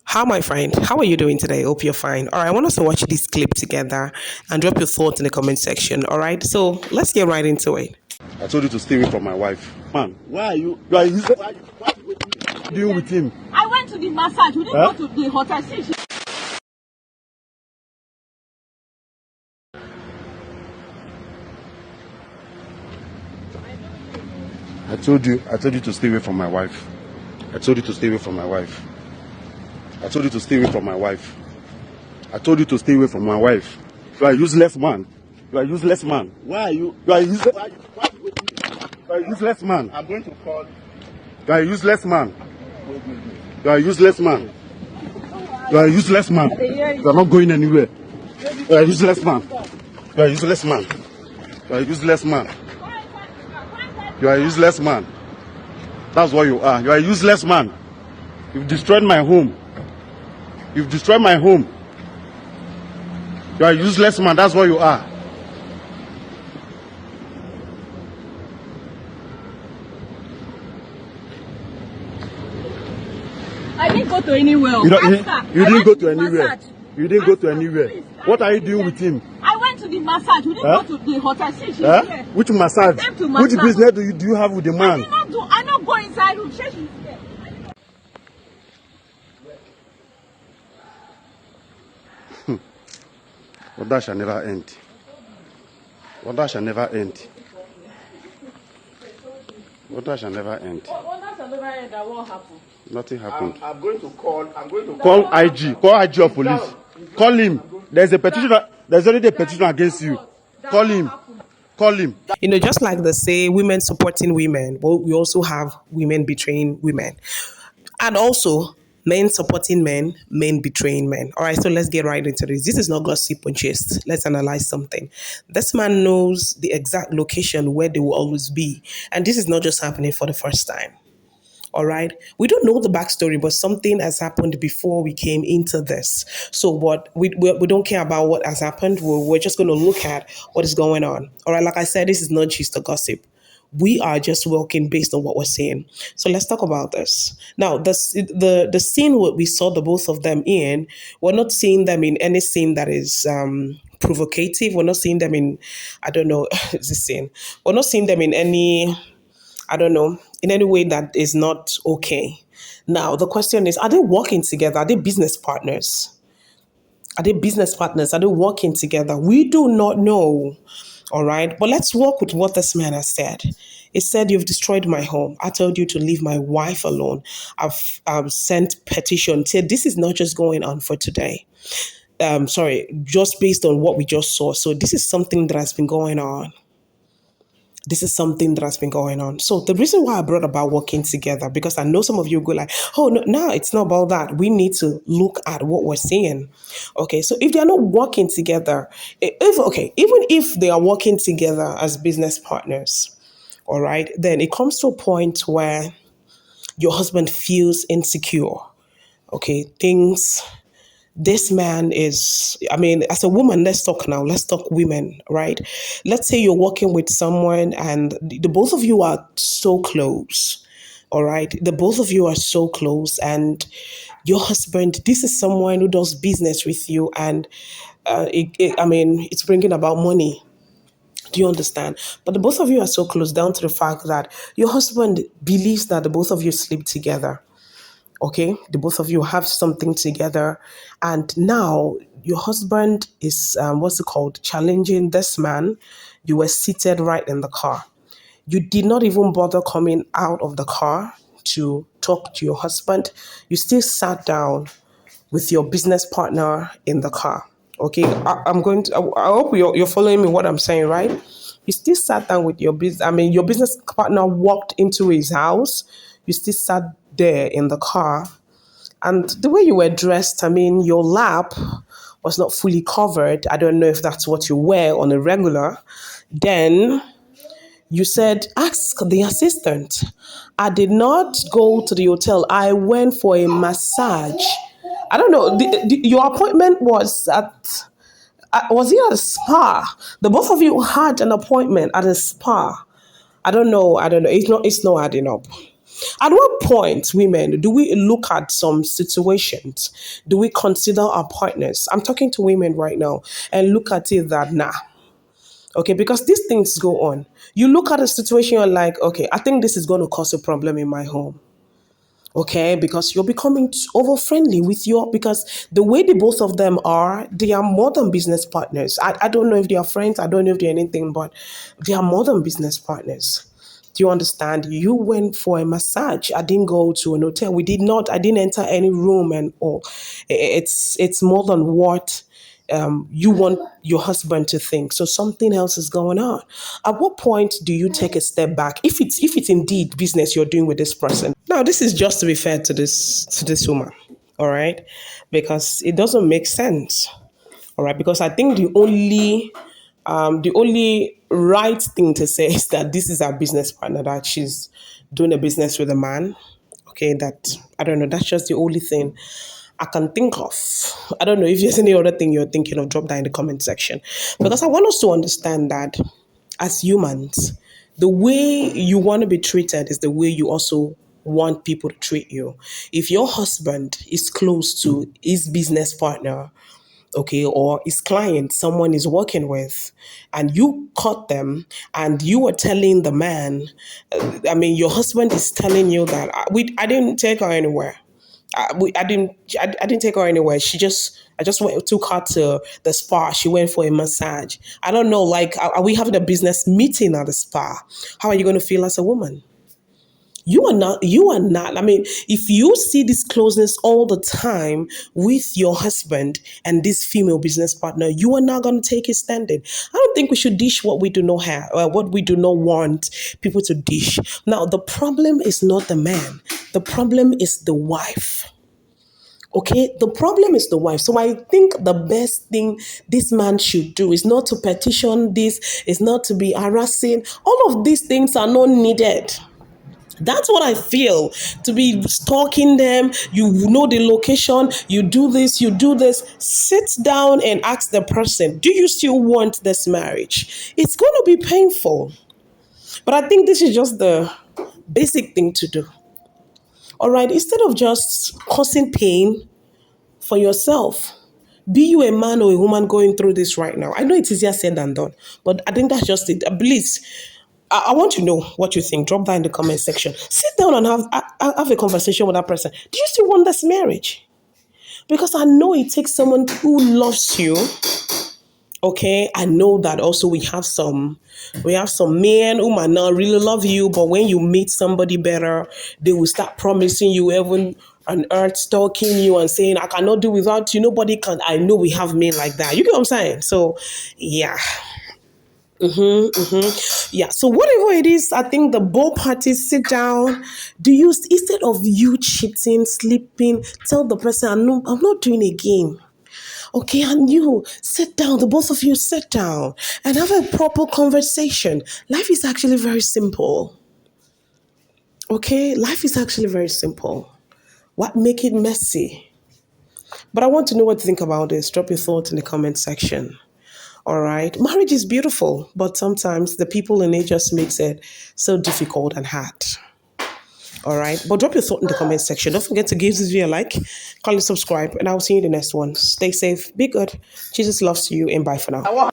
How, my friend? How are you doing today? Hope you're fine. All right, I want us to watch this clip together and drop your thoughts in the comment section. All right, so let's get right into it. I told you to stay away from my wife. Man, why are you? Why are you dealing with him? I went to the massage. We didn't go to the hotel. See, I told you to stay away from my wife. I told you to stay away from my wife. I told you to stay away from my wife. I told you to stay away from my wife. You are a useless man. You are a useless man. Why are you? You are a useless. You are a useless man. I'm going to call. You are a useless man. You are a useless man. You are a useless man. You are not going anywhere. You are a useless man. You are a useless man. You are a useless man. You are a useless man. That's what you are. You are a useless man. You've destroyed my home. You've destroyed my home. You are a useless man. That's what you are. I didn't go to anywhere. You didn't go to anywhere. You didn't go to anywhere. What are you doing with him? I went to the massage. We didn't go to the hotel. See, she's here. Which massage? Came to Which massage. business do you have with the I man? did not do. I not go inside room. She's here. Well, that shall never end. Well, that shall never end. Well, that shall never end. What happened? Nothing happened. I'm going to call. Call IG. Call IG or police. Call him. There's a petition. There's already a petition against you. Call him. Call him. Just like they say, women supporting women, but we also have women betraying women. And also, men supporting men, men betraying men. All right, so let's get right into this. This is not gossip and gist. Let's analyze something. This man knows the exact location where they will always be. And this is not just happening for the first time. All right. We don't know the backstory, but something has happened before we came into this. So what we don't care about what has happened. We're just going to look at what is going on. All right. Like I said, this is not just a gossip. We are just working based on what we're seeing. So let's talk about this. Now, the scene what we saw the both of them in, we're not seeing them in any scene that is provocative. We're not seeing them in, I don't know, is this scene. We're not seeing them in any, I don't know, in any way that is not okay. Now, the question is, are they working together? Are they business partners? Are they business partners? Are they working together? We do not know. All right. But let's work with what this man has said. He said, "You've destroyed my home. I told you to leave my wife alone. I've sent petition." Said this is not just going on for today. Just based on what we just saw. So this is something that has been going on. This is something that has been going on. So the reason why I brought about working together, because I know some of you go like, oh, no, it's not about that. We need to look at what we're seeing. Okay, so if they are not working together, even if they are working together as business partners, all right, then it comes to a point where your husband feels insecure. Okay, this man is, as a woman, let's talk now. Let's talk women, right? Let's say you're working with someone and the both of you are so close, all right? The both of you are so close and your husband, this is someone who does business with you and it's bringing about money. Do you understand? But the both of you are so close down to the fact that your husband believes that the both of you sleep together. Okay, the both of you have something together, and now your husband is challenging this man. You were seated right in the car. You did not even bother coming out of the car to talk to your husband. You still sat down with your business partner in the car. Okay, I hope you're following me what I'm saying, right? You still sat down with your your business partner walked into his house. You still sat there in the car. And the way you were dressed, your lap was not fully covered. I don't know if that's what you wear on a regular. Then you said, ask the assistant. I did not go to the hotel. I went for a massage. I don't know. Your appointment was was it at a spa? The both of you had an appointment at a spa. I don't know. It's not adding up. At what point, women, do we look at some situations? Do we consider our partners? I'm talking to women right now and look at it that nah. Okay, because these things go on. You look at a situation, you're like, okay, I think this is going to cause a problem in my home. Okay, because you're becoming over friendly with your, because the way the both of them are, they are more than business partners. I don't know if they are friends, I don't know if they're anything, but they are more than business partners. Do you understand? You went for a massage. I didn't go to an hotel. I didn't enter any room and all. It's more than what you want your husband to think. So something else is going on. At what point do you take a step back? If it's indeed business you're doing with this person. Now, this is just to be fair to this woman, all right? Because it doesn't make sense, all right? Because I think the only right thing to say is that this is our business partner, that she's doing a business with a man. Okay, that I don't know. That's just the only thing I can think of. I don't know if there's any other thing you're thinking of. Drop that in the comment section, because I want us to understand that as humans, the way you want to be treated is the way you also want people to treat you. If your husband is close to his business partner, okay, or his client, someone is working with, and you caught them and you were telling the man, I mean, your husband is telling you that I didn't take her anywhere. I didn't take her anywhere. I just took her to the spa. She went for a massage. I don't know, like, are we having a business meeting at the spa? How are you going to feel as a woman? You are not. I mean, if you see this closeness all the time with your husband and this female business partner, you are not going to take it standing. I don't think we should dish what we do not have, what we do not want people to dish. Now, the problem is not the man. The problem is the wife. Okay, the problem is the wife. So I think the best thing this man should do is not to petition this, is not to be harassing. All of these things are not needed. That's what I feel. To be stalking them, you know the location, you do this, you do this. Sit down and ask the person, do you still want this marriage? It's going to be painful. But I think this is just the basic thing to do. All right, instead of just causing pain for yourself, be you a man or a woman going through this right now? I know it's easier said than done, but I think that's just it. Please, I want to know what you think. Drop that in the comment section. Sit down and have a conversation with that person. Do you still want this marriage? Because I know it takes someone who loves you. Okay, I know that also we have some men who might not really love you, but when you meet somebody better, they will start promising you heaven on earth, stalking you and saying, I cannot do without you. Nobody can. I know we have men like that. You get what I'm saying? So yeah. Yeah. So whatever it is, I think the both parties sit down. Do you, instead of you cheating, sleeping, tell the person, I'm not doing a game. Okay, and you sit down, the both of you sit down and have a proper conversation. Life is actually very simple. Okay, life is actually very simple. What make it messy? But I want to know what you think about this. Drop your thoughts in the comment section. All right. Marriage is beautiful, but sometimes the people in it just makes it so difficult and hard. All right. But drop your thought in the comment section. Don't forget to give this video a like, kindly subscribe, and I'll see you in the next one. Stay safe, be good. Jesus loves you, and bye for now.